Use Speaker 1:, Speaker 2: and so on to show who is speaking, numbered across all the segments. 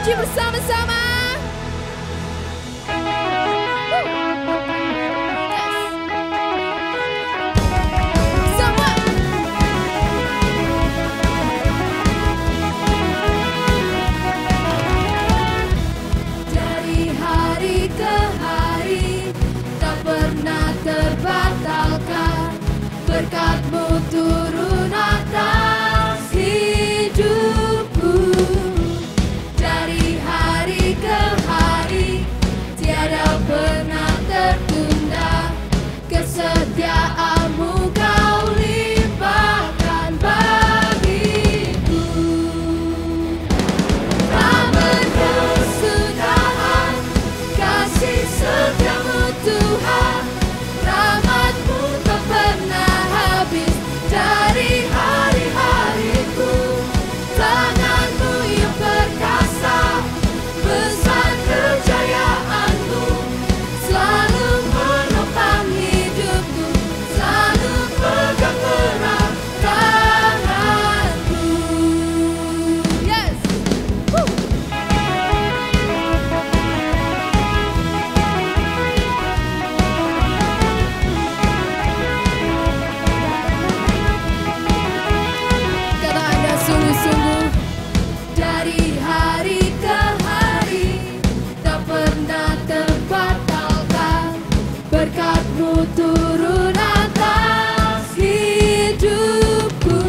Speaker 1: puji bersama-sama. Dari hari ke hari tak pernah terbatalkan, berkat-Mu turun atas hidupku. Dari hari ke hari tiada pernah tertunda, kesetiaan-Mu Kau limpahkan bagiku. Tak berkesudahan kasih setia-Mu Tuhan, rahmat-Mu tak pernah habis dari hari-hariku. Tangan-Mu yang perkasa, besar kejayaan-Mu, selalu menopang hidupku, selalu pegang erat tanganku. Yes! Woo! Kata Anda sungguh-sungguh, dari hari ke hari tak pernah terbatalkan, berkat-Mu turun atas hidupku.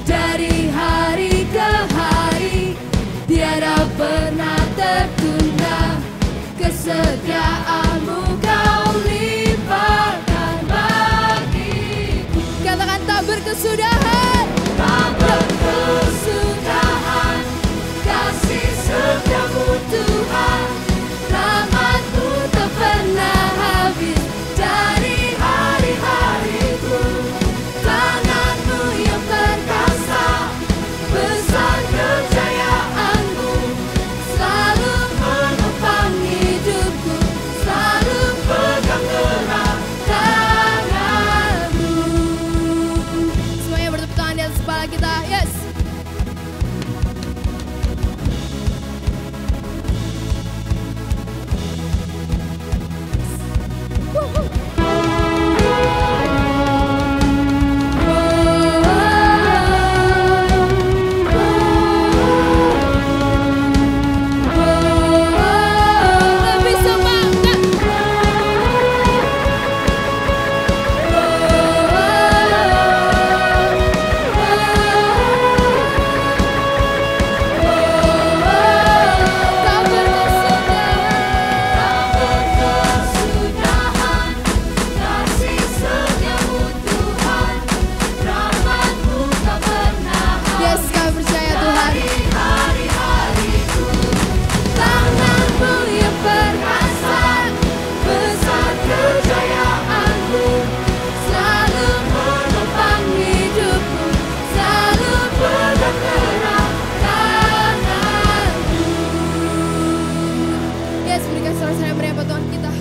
Speaker 1: Dari hari ke hari tiada pernah tertunda, kesetiaan-Mu Kau limpahkan bagiku. Katakan tak berkesudahan, tak berkesudahan kasih setia-Mu Tuhan, rahmat-Mu tak pernah habis dari hari-hariku. Tangan-Mu yang perkasa, besar kejayaan-Mu, selalu menopang hidupku, selalu pegang erat tangan-Mu. Semuanya bertepuk tangan di atas kepala kita. Yes. Lebih semangat. Tak berkesudahan kasih setia-Mu Tuhan, rahmat-Mu tak pernah habis. Yes, kami percaya Tuhan. Hari-hariku, tangan-Mu yang perkasa, besar kejayaan-Mu, selalu menopang hidupku, selalu pegang erat tangan-Mu. Yes, berikan sorak-sorai yang meriah buat Tuhan kita.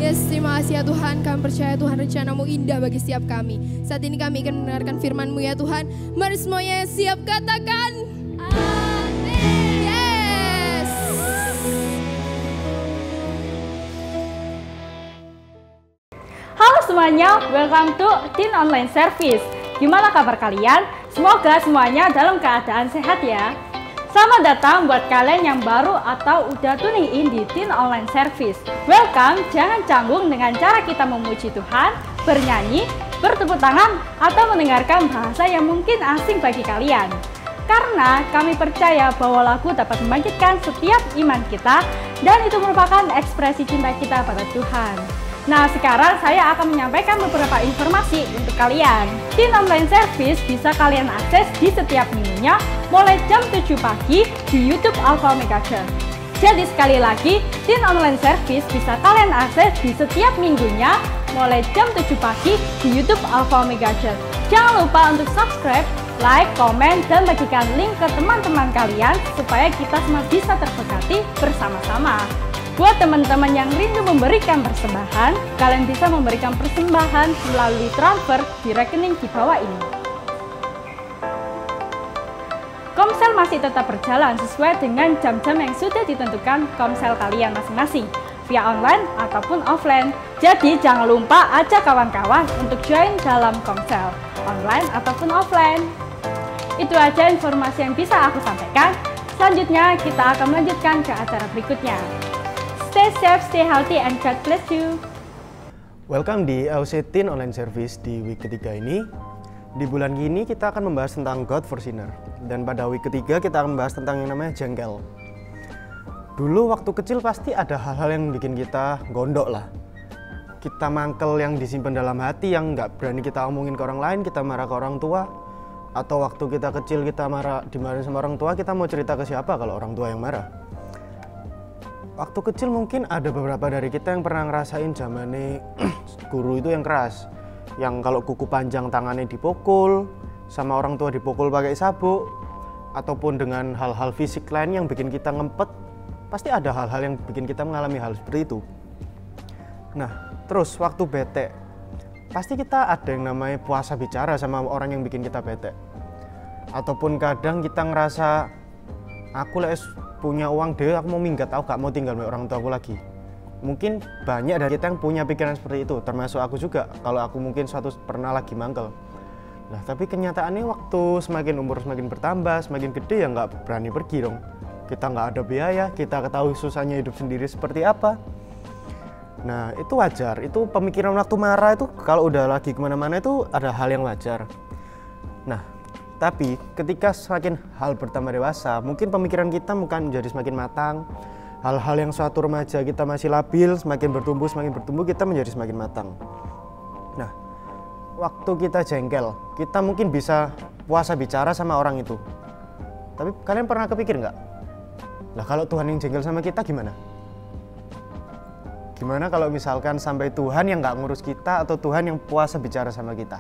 Speaker 1: Yes, terima kasih ya Tuhan, kami percaya Tuhan rencana-Mu indah bagi setiap kami. Saat ini kami akan mendengarkan firman-Mu ya Tuhan. Mari semuanya siap katakan amin. Yes.
Speaker 2: Halo semuanya, welcome to Teen Online Service. Gimana kabar kalian? Semoga semuanya dalam keadaan sehat ya. Selamat datang buat kalian yang baru atau udah tuning in di Teen Online Service. Welcome, jangan canggung dengan cara kita memuji Tuhan, bernyanyi, bertepuk tangan, atau mendengarkan bahasa yang mungkin asing bagi kalian. Karena kami percaya bahwa lagu dapat membangkitkan setiap iman kita dan itu merupakan ekspresi cinta kita pada Tuhan. Nah, sekarang saya akan menyampaikan beberapa informasi untuk kalian. Teen Online Service bisa kalian akses di setiap minggunya mulai jam 7 pagi di YouTube Alpha Omega Church. Jadi sekali lagi, Teen Online Service bisa kalian akses di setiap minggunya mulai jam 7 pagi di YouTube Alpha Omega Church. Jangan lupa untuk subscribe, like, komen, dan bagikan link ke teman-teman kalian supaya kita semua bisa terberkati bersama-sama. Buat teman-teman yang rindu memberikan persembahan, kalian bisa memberikan persembahan melalui transfer di rekening di bawah ini. Komsel masih tetap berjalan sesuai dengan jam-jam yang sudah ditentukan Komsel kalian masing-masing, via online ataupun offline. Jadi jangan lupa ajak kawan-kawan untuk join dalam Komsel, online ataupun offline. Itu aja informasi yang bisa aku sampaikan. Selanjutnya kita akan melanjutkan ke acara berikutnya. Stay safe, stay healthy, and God bless you.
Speaker 3: Welcome di AOC Teen Online Service di week ketiga ini. Di bulan ini kita akan membahas tentang God for Sinner. Dan pada week ketiga kita akan membahas tentang yang namanya jengkel. Dulu waktu kecil pasti ada hal-hal yang bikin kita gondok lah. Kita mangkel yang disimpan dalam hati, yang nggak berani kita omongin ke orang lain, kita marah ke orang tua. Atau waktu kita kecil kita dimarahin sama orang tua, kita mau cerita ke siapa kalau orang tua yang marah. Waktu kecil mungkin ada beberapa dari kita yang pernah ngerasain zamannya guru itu yang keras. Yang kalau kuku panjang tangannya dipukul, sama orang tua dipukul pakai sabuk, ataupun dengan hal-hal fisik lain yang bikin kita ngempet. Pasti ada hal-hal yang bikin kita mengalami hal seperti itu. Nah, terus waktu bete, pasti kita ada yang namanya puasa bicara sama orang yang bikin kita bete. Ataupun kadang kita ngerasa, aku punya uang deh, aku mau minggat, aku gak mau tinggal sama orang tua aku lagi. Mungkin banyak dari kita yang punya pikiran seperti itu, termasuk aku juga. Kalau aku mungkin pernah lagi mangkel. Nah, tapi kenyataannya waktu semakin umur semakin bertambah, semakin gede ya nggak berani pergi dong. Kita nggak ada biaya, kita ketahui susahnya hidup sendiri seperti apa. Nah, itu wajar. Itu pemikiran waktu marah itu kalau udah lagi kemana-mana itu ada hal yang wajar. Nah, tapi ketika semakin hal bertambah dewasa, mungkin pemikiran kita bukan menjadi semakin matang. Hal-hal yang suatu remaja kita masih labil, semakin bertumbuh kita menjadi semakin matang. Nah, waktu kita jengkel, kita mungkin bisa puasa bicara sama orang itu. Tapi kalian pernah kepikir nggak? Lah kalau Tuhan yang jengkel sama kita gimana? Gimana kalau misalkan sampai Tuhan yang nggak ngurus kita atau Tuhan yang puasa bicara sama kita?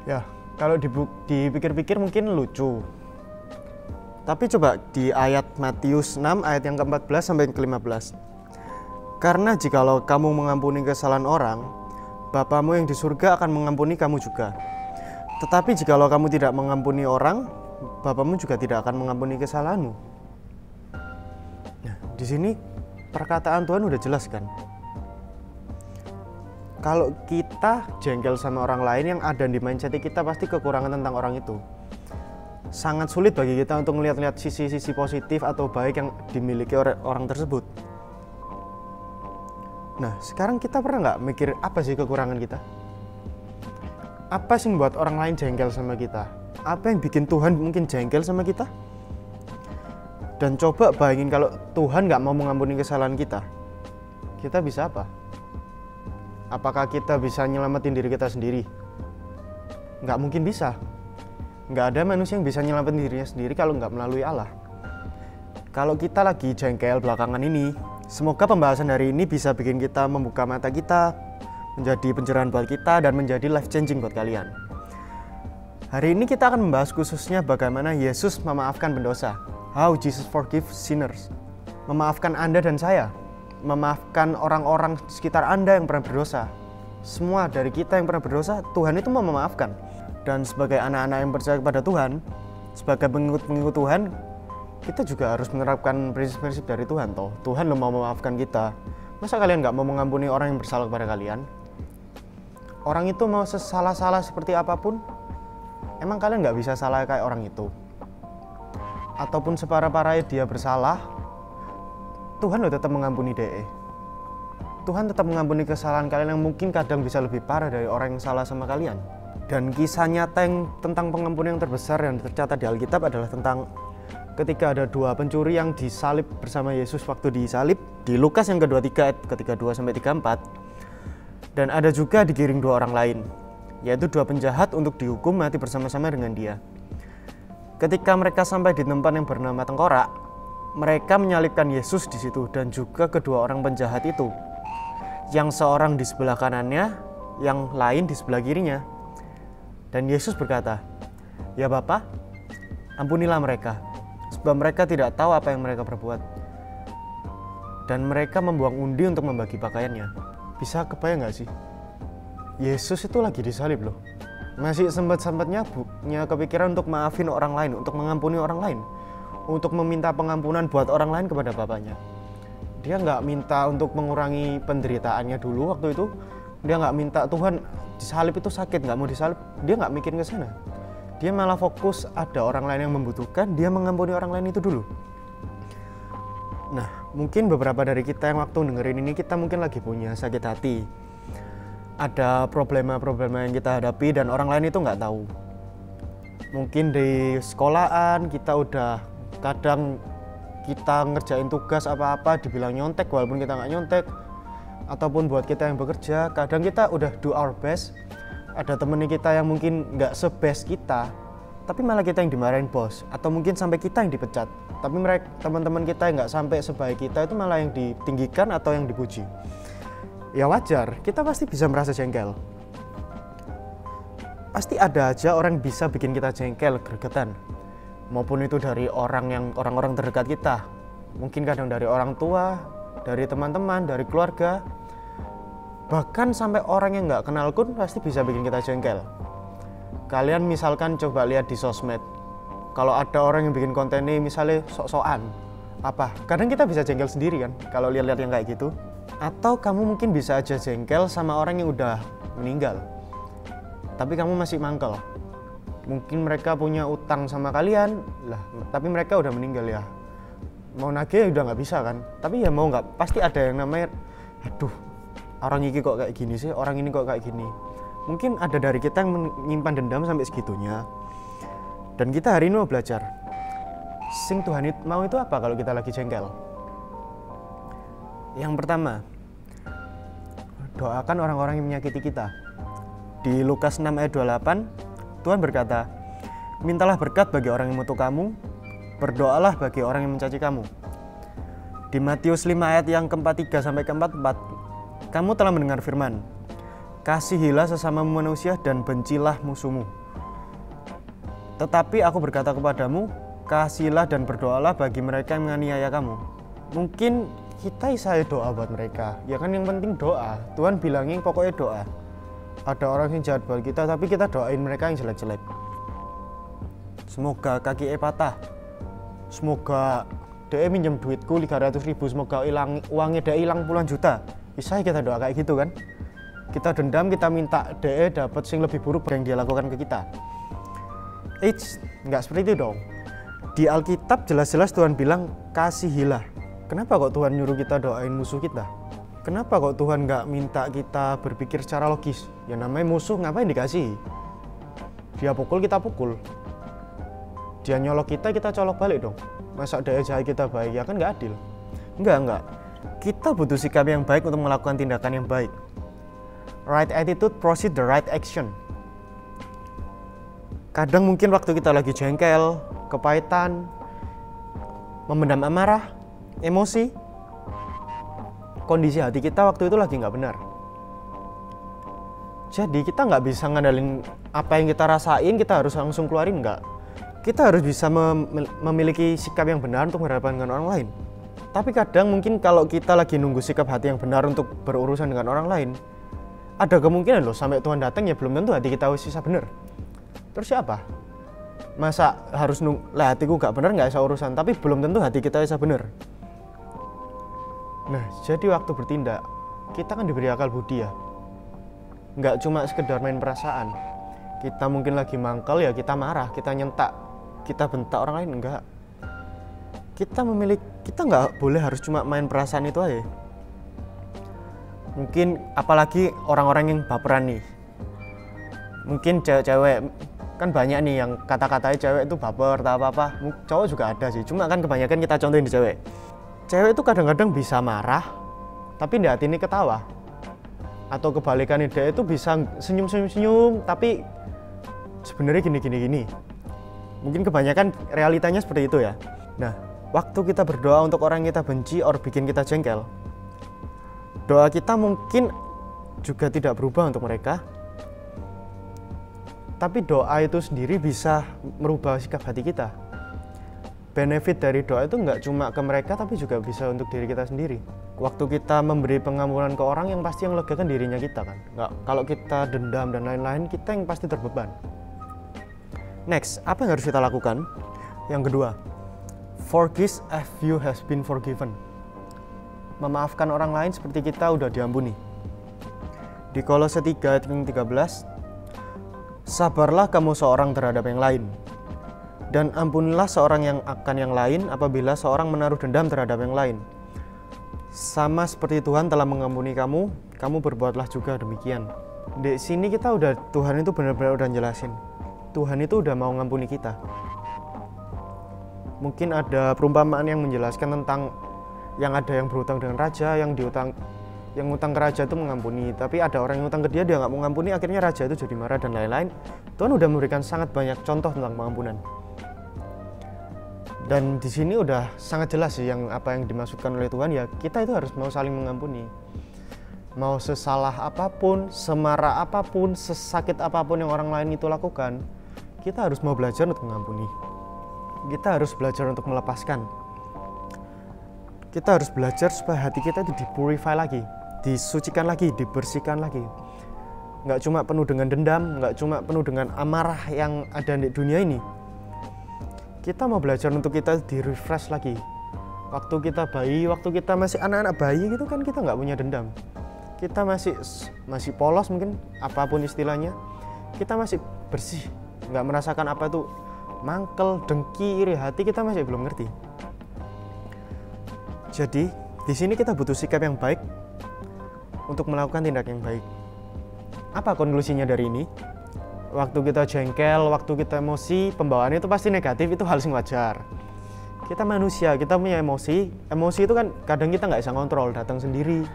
Speaker 3: Ya, kalau dipikir-pikir mungkin lucu. Tapi coba di ayat Matius 6 ayat yang ke-14 sampai ke-15. Karena jikalau kamu mengampuni kesalahan orang, Bapamu yang di surga akan mengampuni kamu juga. Tetapi jikalau kamu tidak mengampuni orang, Bapamu juga tidak akan mengampuni kesalahanmu. Nah, di sini perkataan Tuhan udah jelas kan? Kalau kita jengkel sama orang lain, yang ada di mindset kita pasti kekurangan tentang orang itu. Sangat sulit bagi kita untuk melihat sisi-sisi positif atau baik yang dimiliki oleh orang tersebut. Nah, sekarang kita pernah nggak mikir apa sih kekurangan kita? Apa sih yang membuat orang lain jengkel sama kita? Apa yang bikin Tuhan mungkin jengkel sama kita? Dan coba bayangin kalau Tuhan nggak mau mengampuni kesalahan kita, kita bisa apa? Apakah kita bisa nyelamatin diri kita sendiri? Nggak mungkin bisa. Nggak ada manusia yang bisa nyelamatin dirinya sendiri kalau nggak melalui Allah. Kalau kita lagi jengkel belakangan ini, semoga pembahasan hari ini bisa bikin kita membuka mata kita, menjadi pencerahan buat kita, dan menjadi life changing buat kalian. Hari ini kita akan membahas khususnya bagaimana Yesus memaafkan pendosa. How Jesus forgives sinners. Memaafkan Anda dan saya. Memaafkan orang-orang sekitar Anda yang pernah berdosa. Semua dari kita yang pernah berdosa, Tuhan itu mau memaafkan. Dan sebagai anak-anak yang percaya kepada Tuhan, sebagai pengikut-pengikut Tuhan, kita juga harus menerapkan prinsip-prinsip dari Tuhan. Tuhan lo mau memaafkan kita. Masa kalian nggak mau mengampuni orang yang bersalah kepada kalian? Orang itu mau sesalah-salah seperti apapun, emang kalian nggak bisa salah kayak orang itu? Ataupun separah-parahnya dia bersalah, Tuhan lo tetap mengampuni dia. Tuhan tetap mengampuni kesalahan kalian yang mungkin kadang bisa lebih parah dari orang yang salah sama kalian. Dan kisah nyata yang tentang pengampunan yang terbesar yang tercatat di Alkitab adalah tentang ketika ada dua pencuri yang disalib bersama Yesus waktu disalib di Lukas yang ke-23 ayat ke-32 sampai 34. Dan ada juga digiring dua orang lain, yaitu dua penjahat untuk dihukum mati bersama-sama dengan dia. Ketika mereka sampai di tempat yang bernama Tengkorak, mereka menyalibkan Yesus di situ dan juga kedua orang penjahat itu. Yang seorang di sebelah kanannya, yang lain di sebelah kirinya. Dan Yesus berkata, "Ya Bapa, ampunilah mereka, sebab mereka tidak tahu apa yang mereka perbuat." Dan mereka membuang undi untuk membagi pakaiannya. Bisa kebayang gak sih? Yesus itu lagi disalib loh. masih sempat-sempatnya punya kepikiran untuk maafin orang lain, untuk mengampuni orang lain, untuk meminta pengampunan buat orang lain kepada bapaknya. Dia nggak minta untuk mengurangi penderitaannya dulu waktu itu. Dia nggak minta Tuhan disalib itu sakit, nggak mau disalib. Dia nggak mikirin ke sana. Dia malah fokus ada orang lain yang membutuhkan, dia mengampuni orang lain itu dulu. Nah, mungkin beberapa dari kita yang waktu dengerin ini kita mungkin lagi punya sakit hati. Ada problema-problema yang kita hadapi dan orang lain itu nggak tahu. Mungkin di sekolahan kita udah kadang kita ngerjain tugas apa-apa dibilang nyontek walaupun kita nggak nyontek. Ataupun buat kita yang bekerja, kadang kita udah do our best. Ada temen kita yang mungkin nggak se-best kita, tapi malah kita yang dimarahin bos. Atau mungkin sampai kita yang dipecat. Tapi mereka teman-teman kita yang nggak sampai sebaik kita itu malah yang ditinggikan atau yang dipuji. Ya wajar, kita pasti bisa merasa jengkel. Pasti ada aja orang yang bisa bikin kita jengkel, gregetan. Maupun itu dari orang-orang terdekat kita. Mungkin kadang dari orang tua, dari teman-teman, dari keluarga. Bahkan sampai orang yang nggak kenal pun pasti bisa bikin kita jengkel. Kalian misalkan coba lihat di sosmed. Kalau ada orang yang bikin konten ini misalnya sok-sokan, kadang kita bisa jengkel sendiri kan kalau lihat-lihat yang kayak gitu. Atau kamu mungkin bisa aja jengkel sama orang yang udah meninggal, tapi kamu masih mangkel. Mungkin mereka punya utang sama kalian lah, tapi mereka udah meninggal ya. Mau nagih udah nggak bisa kan, tapi ya mau nggak pasti ada yang namanya aduh, orang ini kok kayak gini sih, orang ini kok kayak gini. Mungkin ada dari kita yang menyimpan dendam sampai segitunya. Dan kita hari ini mau belajar sing Tuhan mau itu apa kalau kita lagi jengkel. Yang pertama, doakan orang-orang yang menyakiti kita. Di Lukas 6 ayat 28, Tuhan berkata, mintalah berkat bagi orang yang mengutuk kamu, berdoalah bagi orang yang mencaci kamu. Di Matius 5 ayat yang ke-43 sampai ke-44, kamu telah mendengar firman, kasihilah sesama manusia dan bencilah musuhmu. Tetapi aku berkata kepadamu, kasihilah dan berdoalah bagi mereka yang menganiaya kamu. Mungkin kita saya doa buat mereka, ya kan yang penting doa. Tuhan bilangin pokoknya doa. Ada orang yang jahat buat kita, tapi kita doain mereka yang jelek-jelek. Semoga kaki patah. Semoga dia minjem duitku 300.000, semoga uangnya dia hilang puluhan juta. Bisa kita doa kayak gitu kan? Kita dendam, kita minta dia dapat yang lebih buruk yang dia lakukan ke kita. Nggak seperti itu dong. Di Alkitab jelas-jelas Tuhan bilang kasihilah. Kenapa kok Tuhan nyuruh kita doain musuh kita? Kenapa kok Tuhan nggak minta kita berpikir secara logis? Ya namanya musuh ngapain dikasih? Dia pukul, kita pukul. Dia nyolok kita colok balik dong. Masa dia jahat kita baik? Ya kan nggak adil. Enggak. Kita butuh sikap yang baik untuk melakukan tindakan yang baik. Right attitude proceed the right action. Kadang mungkin waktu kita lagi jengkel, kepahitan, memendam amarah, emosi, kondisi hati kita waktu itu lagi nggak benar. Jadi kita nggak bisa ngandalin apa yang kita rasain, kita harus langsung keluarin, nggak. Kita harus bisa memiliki sikap yang benar untuk berhadapan dengan orang lain. Tapi kadang mungkin kalau kita lagi nunggu sikap hati yang benar untuk berurusan dengan orang lain, ada kemungkinan loh sampai Tuhan datang ya belum tentu hati kita sisa benar. Terus siapa? Masa harus lah hatiku gak benar gak bisa urusan, tapi belum tentu hati kita bisa benar. Nah, jadi waktu bertindak, kita kan diberi akal budi ya. Nggak cuma sekedar main perasaan. Kita mungkin lagi mangkel ya kita marah, kita nyentak, kita bentak orang lain, enggak. Kita nggak boleh harus cuma main perasaan itu aja. Mungkin apalagi orang-orang yang baperan nih. Mungkin cewek-cewek, kan banyak nih yang kata-katanya cewek itu baper atau apa-apa. Cowok juga ada sih, cuma kan kebanyakan kita contohin di cewek. Cewek itu kadang-kadang bisa marah, tapi di hati ini ketawa. Atau kebalikannya, dia itu bisa senyum-senyum, tapi sebenarnya gini. Mungkin kebanyakan realitanya seperti itu ya. Nah, waktu kita berdoa untuk orang yang kita benci atau bikin kita jengkel, doa kita mungkin juga tidak berubah untuk mereka. Tapi doa itu sendiri bisa merubah sikap hati kita. Benefit dari doa itu nggak cuma ke mereka, tapi juga bisa untuk diri kita sendiri. Waktu kita memberi pengampunan ke orang, yang pasti yang lega kan dirinya kita kan. Nggak, kalau kita dendam dan lain-lain, kita yang pasti terbeban. Next, apa yang harus kita lakukan? Yang kedua, forgive as you has been forgiven. Memaafkan orang lain seperti kita udah diampuni. Di Kolose 3:13, sabarlah kamu seorang terhadap yang lain, dan ampunilah seorang yang akan yang lain apabila seorang menaruh dendam terhadap yang lain. Sama seperti Tuhan telah mengampuni kamu, kamu berbuatlah juga demikian. Di sini kita Tuhan itu benar-benar udah jelasin. Tuhan itu udah mau ngampuni kita. Mungkin ada perumpamaan yang menjelaskan tentang yang ada yang berhutang dengan raja, yang utang ke raja itu mengampuni, tapi ada orang yang utang ke dia nggak mau ngampuni, akhirnya raja itu jadi marah dan lain-lain. Tuhan udah memberikan sangat banyak contoh tentang pengampunan. Dan di sini udah sangat jelas sih apa yang dimaksudkan oleh Tuhan, ya kita itu harus mau saling mengampuni. Mau sesalah apapun, semarah apapun, sesakit apapun yang orang lain itu lakukan, kita harus mau belajar untuk mengampuni. Kita harus belajar untuk melepaskan. Kita harus belajar supaya hati kita itu dipurify lagi, disucikan lagi, dibersihkan lagi. Nggak cuma penuh dengan dendam, nggak cuma penuh dengan amarah yang ada di dunia ini. Kita mau belajar untuk kita di-refresh lagi. Waktu kita bayi, waktu kita masih anak-anak bayi gitu kan kita nggak punya dendam. Kita masih polos mungkin, apapun istilahnya. Kita masih bersih, nggak merasakan apa itu mangkel, dengki, iri hati, kita masih belum ngerti. Jadi, di sini kita butuh sikap yang baik untuk melakukan tindak yang baik. Apa konklusinya dari ini? Waktu kita jengkel, waktu kita emosi, pembawaan itu pasti negatif, itu hal yang wajar. Kita manusia, kita punya emosi. Emosi itu kan kadang kita nggak bisa kontrol, datang sendiri.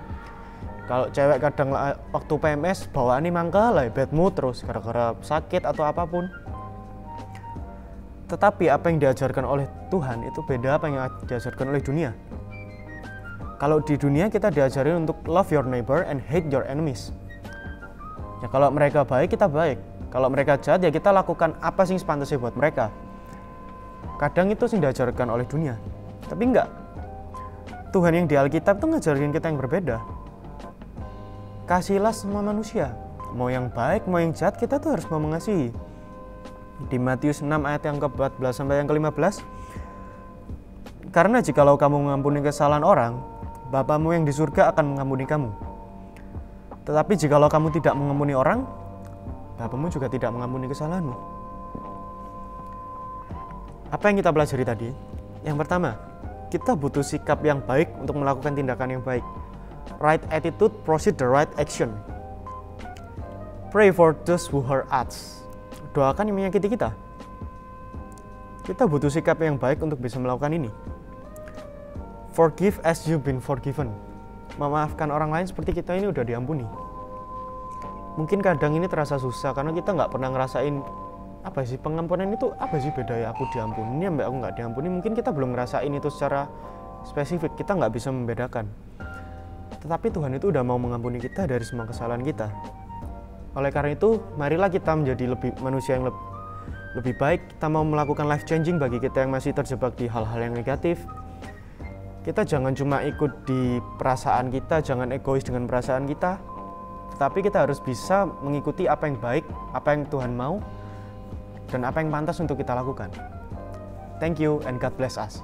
Speaker 3: Kalau cewek kadang waktu PMS, bawaannya mangkel, bad mood terus, gara-gara sakit atau apapun. Tetapi apa yang diajarkan oleh Tuhan itu beda apa yang diajarkan oleh dunia. Kalau di dunia kita diajarin untuk love your neighbor and hate your enemies. Ya kalau mereka baik, kita baik. Kalau mereka jahat, ya kita lakukan apa sih sepantasnya buat mereka. Kadang itu sih diajarkan oleh dunia. Tapi enggak. Tuhan yang di Alkitab tuh ngajarin kita yang berbeda. Kasihilah semua manusia. Mau yang baik, mau yang jahat, kita tuh harus mau mengasihi. Di Matius 6 ayat yang ke-14 sampai yang ke-15. Karena jikalau kamu mengampuni kesalahan orang, Bapamu yang di surga akan mengampuni kamu. Tetapi jikalau kamu tidak mengampuni orang, Bapamu juga tidak mengampuni kesalahanmu. Apa yang kita pelajari tadi? Yang pertama, kita butuh sikap yang baik untuk melakukan tindakan yang baik. Right attitude proceed the right action. Pray for those who hurt us. Doakan yang menyakiti kita. Kita butuh sikap yang baik untuk bisa melakukan ini. Forgive as you've been forgiven. Memaafkan orang lain seperti kita ini udah diampuni. Mungkin kadang ini terasa susah karena kita nggak pernah ngerasain apa sih pengampunan itu, apa sih beda ya aku diampuni sampai aku nggak diampuni. Mungkin kita belum ngerasain itu secara spesifik, kita nggak bisa membedakan. Tetapi Tuhan itu udah mau mengampuni kita dari semua kesalahan kita. Oleh karena itu, marilah kita menjadi manusia yang lebih baik. Kita mau melakukan life changing bagi kita yang masih terjebak di hal-hal yang negatif. Kita jangan cuma ikut di perasaan kita, jangan egois dengan perasaan kita. Tetapi kita harus bisa mengikuti apa yang baik, apa yang Tuhan mau, dan apa yang pantas untuk kita lakukan. Thank you and God bless us.